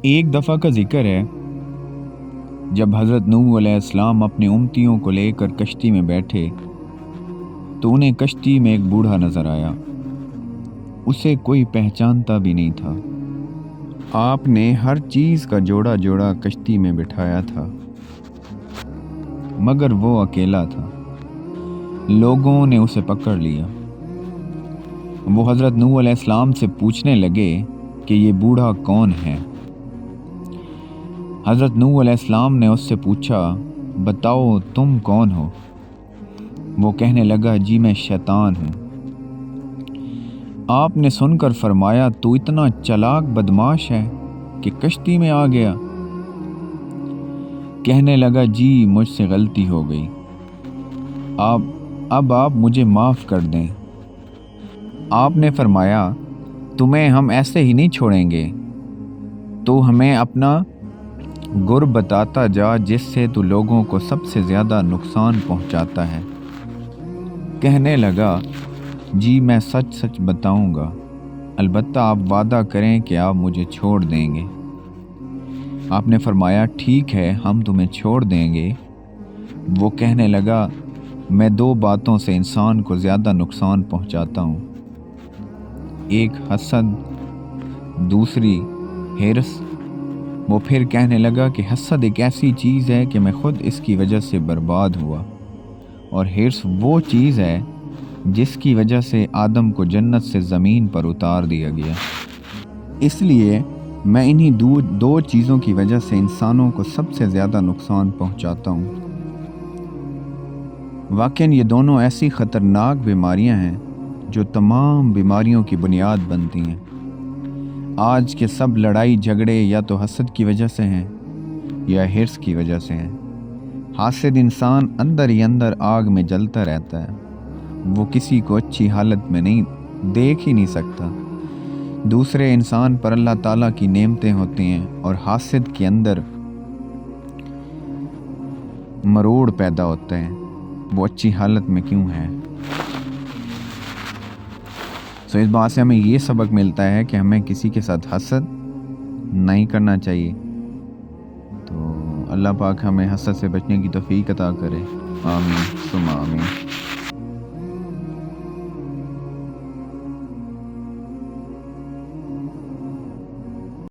एक दफ़ा का ज़िक्र है, जब हज़रत नूह अलैहिस्सलाम अपने उम्मतियों को लेकर कश्ती में बैठे तो उन्हें कश्ती में एक बूढ़ा नज़र आया। उसे कोई पहचानता भी नहीं था। आपने हर चीज़ का जोड़ा जोड़ा कश्ती में बिठाया था, मगर वो अकेला था। लोगों ने उसे पकड़ लिया। वो हज़रत नूह अलैहिस्सलाम से पूछने लगे कि ये बूढ़ा कौन है। हज़रत नूह अलैहिस्सलाम ने उससे पूछा, बताओ तुम कौन हो। वो कहने लगा, जी मैं शैतान हूँ। आपने सुनकर फरमाया, तू इतना चालाक बदमाश है कि कश्ती में आ गया। कहने लगा, जी मुझसे गलती हो गई, अब आप मुझे माफ़ कर दें। आपने फरमाया, तुम्हें हम ऐसे ही नहीं छोड़ेंगे, तो हमें अपना गुर बताता जा जिससे तू लोगों को सबसे ज़्यादा नुकसान पहुंचाता है। कहने लगा, जी मैं सच सच बताऊंगा, अलबत्ता आप वादा करें कि आप मुझे छोड़ देंगे। आपने फरमाया, ठीक है हम तुम्हें छोड़ देंगे। वो कहने लगा, मैं दो बातों से इंसान को ज़्यादा नुकसान पहुंचाता हूँ, एक हसद, दूसरी हिर्स। वो फिर कहने लगा कि हसद एक ऐसी चीज़ है कि मैं खुद इसकी वजह से बर्बाद हुआ, और हिर्स वो चीज़ है जिसकी वजह से आदम को जन्नत से ज़मीन पर उतार दिया गया। इसलिए मैं इन्हीं दो चीज़ों की वजह से इंसानों को सबसे ज़्यादा नुकसान पहुंचाता हूँ। वाकई ये दोनों ऐसी ख़तरनाक बीमारियां हैं जो तमाम बीमारियों की बुनियाद बनती हैं। आज के सब लड़ाई झगड़े या तो हसद की वजह से हैं या हिर्स की वजह से हैं। हासिद इंसान अंदर ही अंदर आग में जलता रहता है। वो किसी को अच्छी हालत में नहीं देख ही नहीं सकता। दूसरे इंसान पर अल्लाह ताला की नेमतें होती हैं और हासिद के अंदर मरोड़ पैदा होता है। वो अच्छी हालत में क्यों है। इस बात से हमें ये सबक मिलता है कि हमें किसी के साथ हसद नहीं करना चाहिए। तो अल्लाह पाक हमें हसद से बचने की तौफीक अता करे। आमीन सुम्मा आमीन।